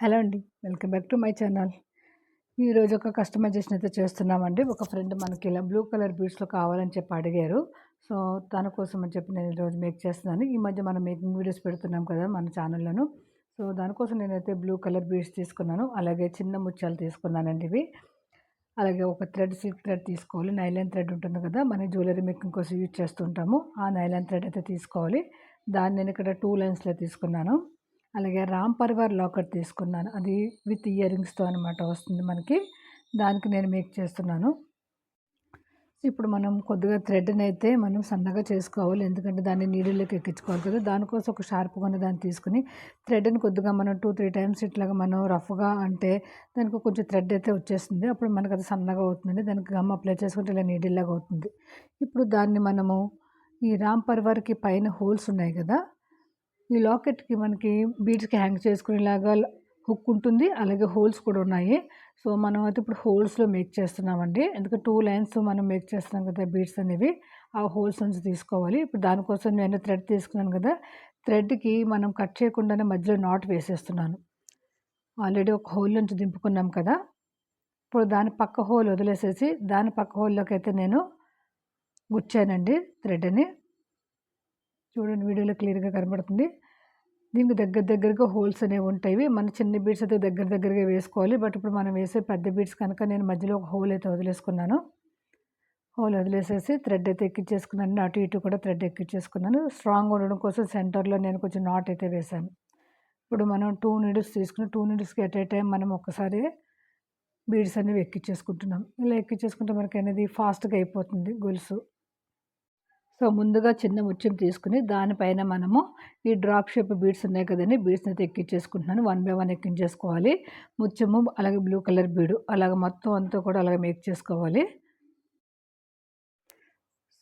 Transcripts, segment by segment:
Hello అండి. Welcome back to my channel. ఈరోజు ఒక కస్టమైజేషన్ అయితే చేస్తున్నామండి. ఒక ఫ్రెండ్ మనకి ఇలా బ్లూ కలర్ బీడ్స్‌లో కావాలని చెప్పి అడిగారు. సో, తన కోసం అని చెప్పి నేను ఈరోజు మేక్ చేస్తున్నాను. ఈ మధ్య మనం మేకింగ్ వీడియోస్ పెడుతున్నాం కదా మన ఛానల్‌లోను. సో, దానికోసం నేనైతే బ్లూ కలర్ బీడ్స్ తీసుకున్నాను. అలాగే చిన్న ముత్యాలు తీసుకున్నానండి ఇవి. అలాగే ఒక సిల్క్ థ్రెడ్ తీసుకోవాలి. నైలాన్ థ్రెడ్ ఉంటుంది కదా! మన జ్యువెలరీ మేకింగ్ కోసం యూజ్ చేస్తుంటాము. ఆ నైలాన్ థ్రెడ్ అయితే తీసుకోవాలి. దాన్ని నేను ఇక్కడ 2 లైన్స్‌లో తీసుకున్నాను. అలాగే రామ్ పరివార్ లాకెట్ తీసుకున్నాను. అది విత్ ఇయర్ రింగ్స్‌తో అనమాట వస్తుంది మనకి. దానికి నేను మేక్ చేస్తున్నాను. ఇప్పుడు మనం కొద్దిగా థ్రెడ్‌నైతే మనం సన్నగా చేసుకోవాలి. ఎందుకంటే దాన్ని నీడిల్‌లోకి ఎక్కించుకోవాలి కదా! దానికోసం ఒక షార్ప్‌గా ఉన్న దాన్ని తీసుకొని థ్రెడ్‌ని కొద్దిగా మనం 2, 3 టైమ్స్ ఇట్లాగా మనం రఫ్‌గా అంటే దానికి కొంచెం థ్రెడ్ అయితే వచ్చేస్తుంది. అప్పుడు మనకు అది సన్నగా అవుతుందండి. దానికి గమ్ అప్లై చేసుకుంటే ఇలా నీడిల్‌లాగా అవుతుంది. ఇప్పుడు దాన్ని మనము ఈ రామ్ పరివార్‌కి పైన హోల్స్ ఉన్నాయి కదా! ఈ లాకెట్‌కి మనకి బీడ్స్‌కి హ్యాంగ్ చేసుకునేలాగా హుక్ ఉంటుంది. అలాగే హోల్స్ కూడా ఉన్నాయి. సో, మనం అయితే ఇప్పుడు హోల్స్‌లో మేక్ చేస్తున్నామండి. ఎందుకంటే 2 లైన్స్ మనం మేక్ చేస్తున్నాం కదా! బీడ్స్ అనేవి. ఆ హోల్స్ నుంచి తీసుకోవాలి. ఇప్పుడు దానికోసం నేను థ్రెడ్ తీసుకున్నాను కదా! థ్రెడ్‌కి మనం కట్ చేయకుండానే మధ్యలో నాట్ వేసేస్తున్నాను. ఆల్రెడీ ఒక హోల్ నుంచి దింపుకున్నాం కదా! ఇప్పుడు దాని పక్క హోల్ వదిలేసేసి దాని పక్క హోల్‌లోకైతే నేను గుచ్చానండి థ్రెడ్‌ని. చూడండి వీడియోలో క్లియర్‌గా కనబడుతుంది. దీనికి దగ్గరగా హోల్స్ అనేవి ఉంటాయి. మన చిన్న బీడ్స్ అయితే దగ్గరగా వేసుకోవాలి. బట్ ఇప్పుడు మనం వేసే పెద్ద బీడ్స్ కనుక నేను మధ్యలో ఒక హోల్ అయితే వదిలేసుకున్నాను. హోల్ వదిలేసేసి థ్రెడ్ అయితే ఎక్కించేసుకున్నాను. అటు ఇటు కూడా థ్రెడ్ ఎక్కించేసుకున్నాను. స్ట్రాంగ్‌గా ఉండడం కోసం సెంటర్‌లో నేను కొంచెం నాట్ అయితే వేశాను. ఇప్పుడు మనం 2 నీడిల్స్ తీసుకుని 2 నీడిల్స్‌కి ఎట్ ఏ టైమ్ మనం ఒక్కసారి బీడ్స్ అనేవి ఎక్కించేసుకుంటున్నాం. ఇలా ఎక్కించేసుకుంటే మనకనేది ఫాస్ట్‌గా అయిపోతుంది గొలుసు. సో, ముందుగా చిన్న ముత్యం తీసుకొని దానిపైన మనము ఈ డ్రాప్ షేప్ బీడ్స్ ఉన్నాయి కదండీ! బీడ్స్‌ని అయితే ఎక్కించేసుకుంటున్నాను. వన్ బై వన్ ఎక్కించేసుకోవాలి. ముత్యము అలాగే బ్లూ కలర్ బీడు అలాగ మొత్తం అంతా కూడా అలాగ మేక్ చేసుకోవాలి.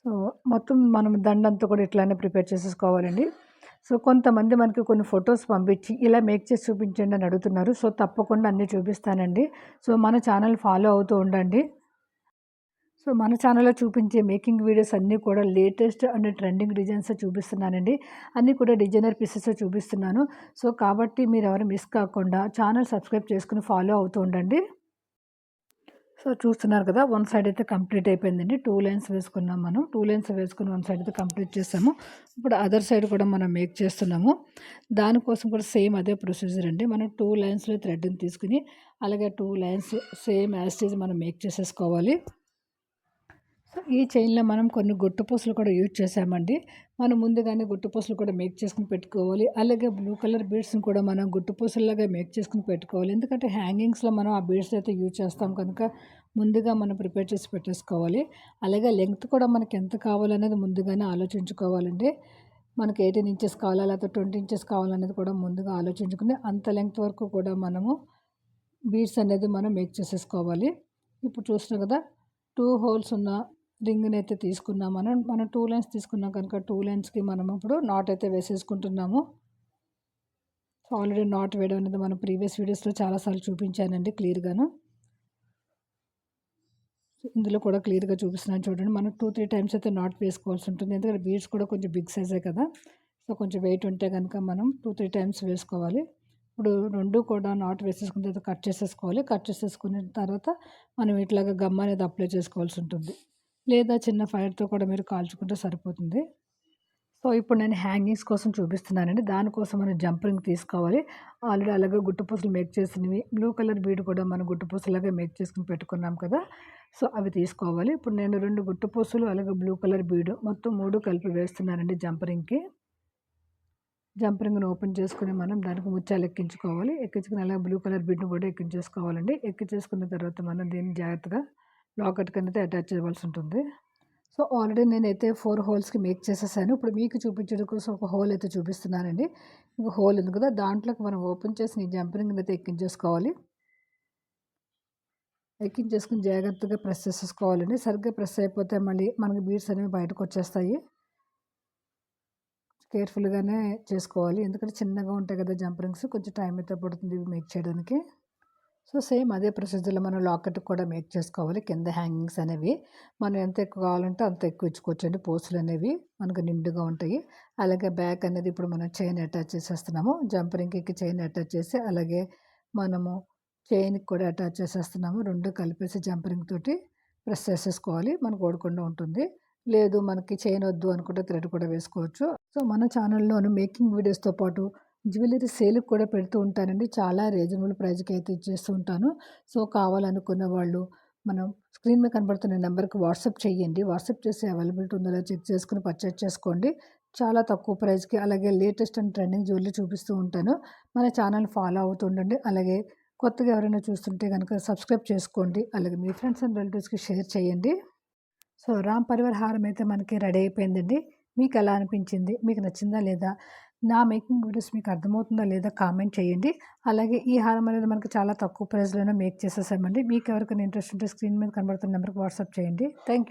సో, మొత్తం మనం దండంతా కూడా ఇట్లానే ప్రిపేర్ చేసేసుకోవాలండి. సో, కొంతమంది మనకి కొన్ని ఫోటోస్ పంపించి ఇలా మేక్ చేసి చూపించండి అని అడుగుతున్నారు. సో, తప్పకుండా అన్నీ చూపిస్తానండి. సో, మన ఛానల్ ఫాలో అవుతూ ఉండండి. సో, మన ఛానల్‌లో చూపించే మేకింగ్ వీడియోస్ అన్నీ కూడా లేటెస్ట్ అండ్ ట్రెండింగ్ డిజైన్సే చూపిస్తున్నానండి. అన్నీ కూడా డిజైనర్ పీసెసే చూపిస్తున్నాను. సో, కాబట్టి మీరెవరు మిస్ కాకుండా ఛానల్ సబ్స్క్రైబ్ చేసుకొని ఫాలో అవుతూ ఉండండి. సో, చూస్తున్నారు కదా! వన్ సైడ్ అయితే కంప్లీట్ అయిపోయిందండి. 2 లైన్స్ వేసుకున్నాం మనం. 2 లైన్స్ వేసుకొని వన్ సైడ్ అయితే కంప్లీట్ చేసాము. ఇప్పుడు అదర్ సైడ్ కూడా మనం మేక్ చేస్తున్నాము. దానికోసం కూడా సేమ్ అదే ప్రొసీజర్ అండి. మనం 2 లైన్స్‌లో థ్రెడ్‌ని తీసుకొని అలాగే 2 lines same as it is మనం మేక్ చేసేసుకోవాలి. సో, ఈ చైన్‌లో మనం కొన్ని గుట్టు పూసలు కూడా యూజ్ చేశామండి. మనం ముందుగానే గుట్టు పూసలు కూడా మేక్ చేసుకొని పెట్టుకోవాలి. అలాగే బ్లూ కలర్ బీడ్స్‌ని కూడా మనం గుట్టు పూసల్లాగా మేక్ చేసుకొని పెట్టుకోవాలి. ఎందుకంటే హ్యాంగింగ్స్‌లో మనం ఆ బీడ్స్ అయితే యూజ్ చేస్తాం కనుక ముందుగా మనం ప్రిపేర్ చేసి పెట్టేసుకోవాలి. అలాగే లెంగ్త్ కూడా మనకి ఎంత కావాలనేది ముందుగానే ఆలోచించుకోవాలండి. మనకి 18 ఇంచెస్ కావాలా లేకపోతే 20 ఇంచెస్ కావాలనేది కూడా ముందుగా ఆలోచించుకుని అంత లెంగ్త్ వరకు కూడా మనము బీడ్స్ అనేది మనం మేక్ చేసేసుకోవాలి. ఇప్పుడు చూస్తున్నాం కదా! 2 హోల్స్ ఉన్న రింగ్‌నైతే తీసుకున్నాం మనం 2 లైన్స్ తీసుకున్నాం కనుక 2 లైన్స్‌కి మనం ఇప్పుడు నాట్ అయితే వేసేసుకుంటున్నాము. సో, ఆల్రెడీ నాట్ వేయడం అనేది మనం ప్రీవియస్ వీడియోస్‌లో చాలా సార్లు చూపించానండి క్లియర్‌గాను. ఇందులో కూడా క్లియర్‌గా చూపిస్తున్నాను చూడండి. మనం 2, 3 టైమ్స్ అయితే నాట్ వేసుకోవాల్సి ఉంటుంది. ఎందుకంటే బీడ్స్ కూడా కొంచెం బిగ్ సైజే కదా! సో, కొంచెం వెయిట్ ఉంటే గనుక మనం 2, 3 టైమ్స్ వేసుకోవాలి. ఇప్పుడు 2 కూడా నాట్ వేసేసుకున్న తర్వాత కట్ చేసేసుకోవాలి. కట్ చేసేసుకున్న తర్వాత మనం ఇట్లాగా గమ్ అనేది అప్లై చేసుకోవాల్సి ఉంటుంది. లేదా చిన్న ఫైర్‌తో కూడా మీరు కాల్చుకుంటే సరిపోతుంది. సో, ఇప్పుడు నేను హ్యాంగింగ్స్ కోసం చూపిస్తున్నానండి. దానికోసం మనం జంప్ రింగ్ తీసుకోవాలి. ఆల్రెడీ అలాగే గుట్టు పూసలు మేక్ చేసినవి బ్లూ కలర్ బీడ్ కూడా మనం గుట్టు పూసలాగా మేక్ చేసుకొని పెట్టుకున్నాం కదా! సో, అవి తీసుకోవాలి. ఇప్పుడు నేను 2 గుట్టు పూసలు అలాగే బ్లూ కలర్ బీడు మొత్తం 3 కలిపి వేస్తున్నానండి జంప్ రింగ్‌కి. జంప్ రింగ్‌ని ఓపెన్ చేసుకొని మనం దానికి ముత్యాలు ఎక్కించుకోవాలి. ఎక్కించుకొని అలాగే బ్లూ కలర్ బీడ్‌ని కూడా ఎక్కించేసుకోవాలండి. ఎక్కించేసుకున్న తర్వాత మనం దీన్ని జాగ్రత్తగా లాకెట్‌కనేది అటాచ్ చేయవలసి ఉంటుంది. సో, ఆల్రెడీ నేనైతే 4 హోల్స్‌కి మేక్ చేసేసాను. ఇప్పుడు మీకు చూపించడం కోసం ఒక హోల్ అయితే చూపిస్తున్నానండి. ఇంక హోల్ ఉంది కదా! దాంట్లోకి మనం ఓపెన్ చేసిన ఈ జంప్ రింగ్‌నైతే ఎక్కించేసుకోవాలి. ఎక్కించేసుకొని జాగ్రత్తగా ప్రెస్ చేసేసుకోవాలండి. సరిగ్గా ప్రెస్ అయిపోతే మళ్ళీ మనకి బీడ్స్ అనేవి బయటకొచ్చేస్తాయి. కేర్‌ఫుల్‌గానే చేసుకోవాలి. ఎందుకంటే చిన్నగా ఉంటాయి కదా! జంప్ రింగ్స్ కొంచెం టైం అయితే పడుతుంది ఇవి మేక్ చేయడానికి. సో, సేమ్ అదే ప్రొసీజర్‌లో మనం లాకెట్‌కి కూడా మేక్ చేసుకోవాలి. కింద హ్యాంగింగ్స్ అనేవి మనం ఎంత ఎక్కువ కావాలంటే అంత ఎక్కువ ఇచ్చుకోవచ్చండి. పోసులనేవి మనకు నిండుగా ఉంటాయి. అలాగే బ్యాక్ అనేది ఇప్పుడు మనం చైన్ అటాచ్ చేసేస్తున్నాము. జంప్ రింగ్‌కి చైన్ అటాచ్ చేసి అలాగే మనము చైన్‌కి కూడా అటాచ్ చేసేస్తున్నాము. 2 కలిపేసి జంపరింగ్ తోటి ప్రెస్ చేసేసుకోవాలి. మనకు ఊడకుండా ఉంటుంది. లేదు మనకి చైన్ వద్దు అనుకుంటే థ్రెడ్ కూడా వేసుకోవచ్చు. సో, మన ఛానల్‌లోను మేకింగ్ వీడియోస్‌తో పాటు జ్యువెలరీ సేల్‌కి కూడా పెడుతూ ఉంటానండి. చాలా రీజనబుల్ ప్రైస్‌కి అయితే ఇచ్చేస్తూ ఉంటాను. సో, కావాలనుకున్న వాళ్ళు మనం స్క్రీన్ మీద కనబడుతున్న నంబర్‌కి వాట్సాప్ చేయండి. వాట్సాప్ చేసి అవైలబిలిటీ ఉందో లేదో చెక్ చేసుకొని పర్చేజ్ చేసుకోండి. చాలా తక్కువ ప్రైస్‌కి అలాగే లేటెస్ట్ అండ్ ట్రెండింగ్ జ్యువెలరీ చూపిస్తూ ఉంటాను. మన ఛానల్ ఫాలో అవుతూ ఉండండి. అలాగే కొత్తగా ఎవరైనా చూస్తుంటే గనుక సబ్స్క్రైబ్ చేసుకోండి. అలాగే మీ ఫ్రెండ్స్ అండ్ రిలేటివ్స్‌కి షేర్ చేయండి. సో, రామ్ పరివార్ హారం అయితే మనకి రెడీ అయిపోయిందండి. మీకెలా అనిపించింది? మీకు నచ్చిందా లేదా? నా మేకింగ్ వీడియోస్ మీకు అర్థమవుతుందా లేదా కామెంట్ చేయండి. అలాగే ఈ హారం అనేది మనకు చాలా తక్కువ ప్రైస్‌లోనే మేక్ చేసేసామండి. మీకెవరికైనా ఇంట్రెస్ట్ ఉంటే స్క్రీన్ మీద కనబడుతున్న నంబర్‌కి వాట్సాప్ చేయండి. Thank you.